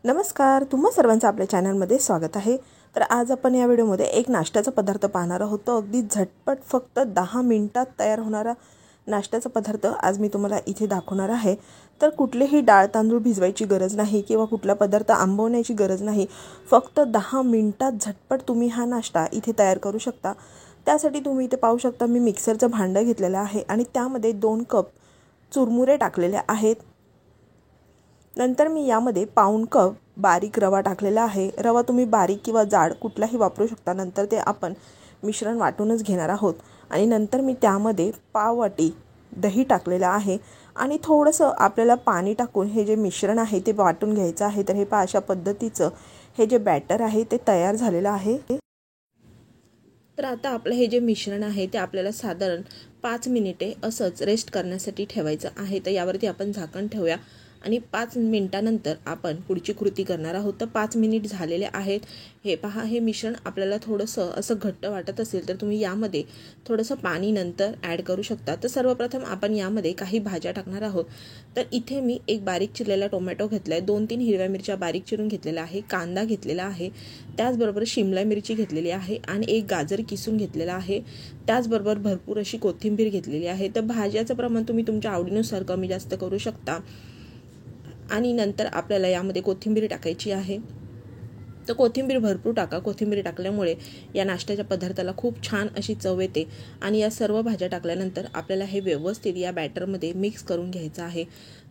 नमस्कार, तुम्हा सर्वांचं आपल्या चॅनलमध्ये स्वागत आहे। तर आज आपण या व्हिडिओमध्ये एक नाश्त्याचा पदार्थ पाहणार आहोत। तो अगदी झटपट फक्त 10 मिनिटात तयार होणारा नाश्त्याचा पदार्थ आज मी तुम्हाला इथे दाखवणार आहे। तर कुठलेही डाळ तांदूळ भिजवायची गरज नाही किंवा कुठला पदार्थ आंबवण्याची गरज नाही। फक्त 10 मिनिटात झटपट तुम्ही हा नाश्ता इथे तयार करू शकता। त्यासाठी तुम्ही इथे पाहू शकता मी मिक्सरचं भांडं घेतलेलं आहे आणि त्यामध्ये 2 कप चुरमुरे टाकलेले आहेत। नंतर मी यामध्ये पाऊण कप बारीक रवा टाकलेला आहे। रवा तुम्ही बारीक किंवा जाड कुठलाही वापरू शकता। नंतर ते आपण मिश्रण वाटूनच घेणार आहोत आणि नंतर मी त्यामध्ये पाव वाटी दही टाकलेलं आहे आणि थोडंसं आपल्याला पाणी टाकून हे जे मिश्रण आहे ते वाटून घ्यायचं आहे। तर हे पहा, अशा पद्धतीचं हे जे बॅटर आहे ते तयार झालेलं आहे। तर आता आपलं हे जे मिश्रण आहे ते आपल्याला साधारण 5 मिनिटे असंच रेस्ट करण्यासाठी ठेवायचं आहे। तर यावरती आपण झाकण ठेवूया आणि 5 मिनिटानंतर आपण पुढची कृती करणार आहोत। तर 5 मिनिट झालेले आहेत। हे पहा, हे मिश्रण आपल्याला थोडंसं असं घट्ट वाटत असेल तर तुम्ही यामध्ये थोडंसं पाणी नंतर ॲड करू शकता। तर सर्वप्रथम आपण यामध्ये काही भाज्या टाकणार आहोत। तर इथे मी एक बारीक चिरलेला टोमॅटो घेतला आहे, 2-3 हिरव्या मिरच्या बारीक चिरून घेतलेला आहे, कांदा घेतलेला आहे, त्याचबरोबर शिमला मिरची घेतलेली आहे आणि एक गाजर किसून घेतलेला आहे, त्याचबरोबर भरपूर अशी कोथिंबीर घेतलेली आहे। तर भाज्याचं प्रमाण तुम्ही तुमच्या आवडीनुसार कमी जास्त करू शकता आणि नंतर आपल्याला यामध्ये कोथिंबीर टाकायची आहे। तर कोथिंबीर भरपूर टाका। कोथिंबीर टाकल्यामुळे या नाश्त्याच्या पदार्थाला खूप छान अशी चव येते आणि या सर्व भाज्या टाकल्यानंतर आपल्याला हे व्यवस्थित या बॅटरमध्ये मिक्स करून घ्यायचं आहे।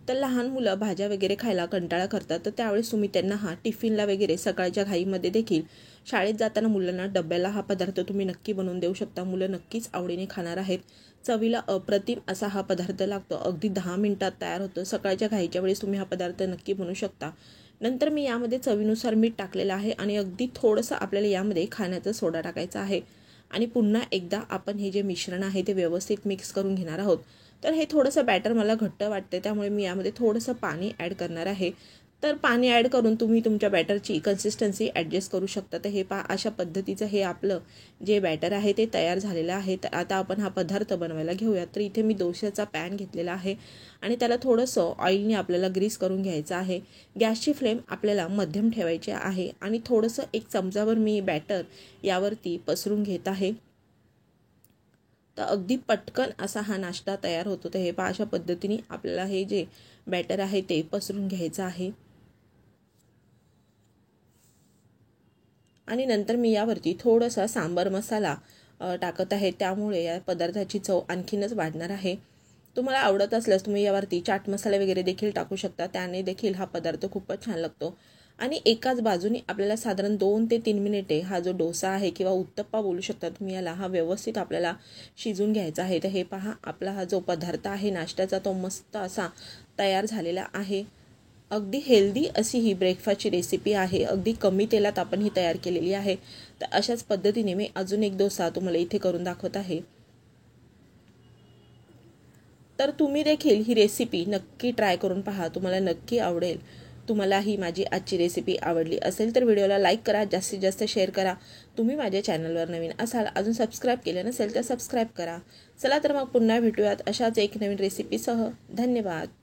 तर लहान मुलं भाज्या वगैरे खायला कंटाळा करतात, तर त्यावेळेस तुम्ही त्यांना टिफिनला वगैरे सकाळच्या घाईमध्ये देखील शाळेत जाताना मुलांना डब्याला हा पदार्थ तुम्ही नक्की बनवून देऊ शकता। मुलं नक्कीच आवडीने खाणार आहेत। चवीला अप्रतिम असा हा पदार्थ लागतो। अगदी 10 मिनिटात तयार होतो। सकाळच्या घाईच्या वेळेस तुम्ही हा पदार्थ नक्की बनवू शकता। नंतर मी यामध्ये चवीनुसार मीठ टाकलेलं आहे आणि अगदी थोडंसं आपल्याला यामध्ये खाण्याचा सोडा टाकायचा आहे आणि पुन्हा एकदा आपण हे जे मिश्रण आहे ते व्यवस्थित मिक्स करून घेणार आहोत। तर हे थोडंसं बॅटर मला घट्ट वाटते, त्यामुळे मी यामध्ये थोडंसं पाणी ॲड करणार आहे। तर पाणी ॲड करून तुम्ही तुमच्या बॅटरची कन्सिस्टन्सी ॲडजस्ट करू शकता। तर हे पहा, अशा पद्धतीचं हे आपलं जे बॅटर आहे ते तयार झालेलं आहे। तर आता आपण हा पदार्थ बनवायला घेऊया। तर इथे मी डोश्याचा पॅन घेतलेला आहे आणि त्याला थोडंसं ऑइलने आपल्याला ग्रीस करून घ्यायचं आहे। गॅसची फ्लेम आपल्याला मध्यम ठेवायची आहे आणि थोडंसं 1 चमचाभर मी बॅटर यावरती पसरून घेत आहे। तर अगदी पटकन असा हा नाश्ता तयार होतो। तर हे पहा, अशा पद्धतीने आपल्याला हे जे बॅटर आहे ते पसरून घ्यायचं आहे आणि नंतर मी यावरती थोडासा सांबार मसाला टाकत आहे, त्यामुळे या पदार्थाची चव आणखीनच वाढणार आहे। तुम्हाला आवडत असल्यास तुम्ही यावरती चाट मसाला वगैरे देखील टाकू शकता, त्याने देखील हा पदार्थ खूपच छान लागतो। आणि एकाच बाजूने आपल्याला साधारण 2 ते 3 मिनिटे हा जो डोसा आहे किंवा उत्तप्पा बोलू शकता तुम्ही याला, हा व्यवस्थित आपल्याला शिजून घ्यायचा आहे। तर हे पहा, आपला हा जो पदार्थ आहे नाश्त्याचा तो मस्त असा तयार झालेला आहे। अगदी हेल्दी अशी ही ब्रेकफास्टची रेसिपी आहे। अगदी कमी तेलात आपण ही तयार केलेली आहे। तर अशाच पद्धतीने मी अजून एक डोसा तुम्हाला इथे करून दाखवत आहे। तर तुम्ही देखील ही रेसिपी नक्की ट्राय करून पहा, तुम्हाला नक्की आवडेल। तुम्हाला ही माझी आजची रेसिपी आवडली असेल तर व्हिडिओला लाईक करा, जास्तीत जास्त शेअर करा। तुम्ही माझ्या चॅनलवर नवीन असाल, अजून सबस्क्राईब केलं नसेल तर सबस्क्राईब करा। चला तर मग पुन्हा भेटूयात अशाच एक नवीन रेसिपीसह। धन्यवाद।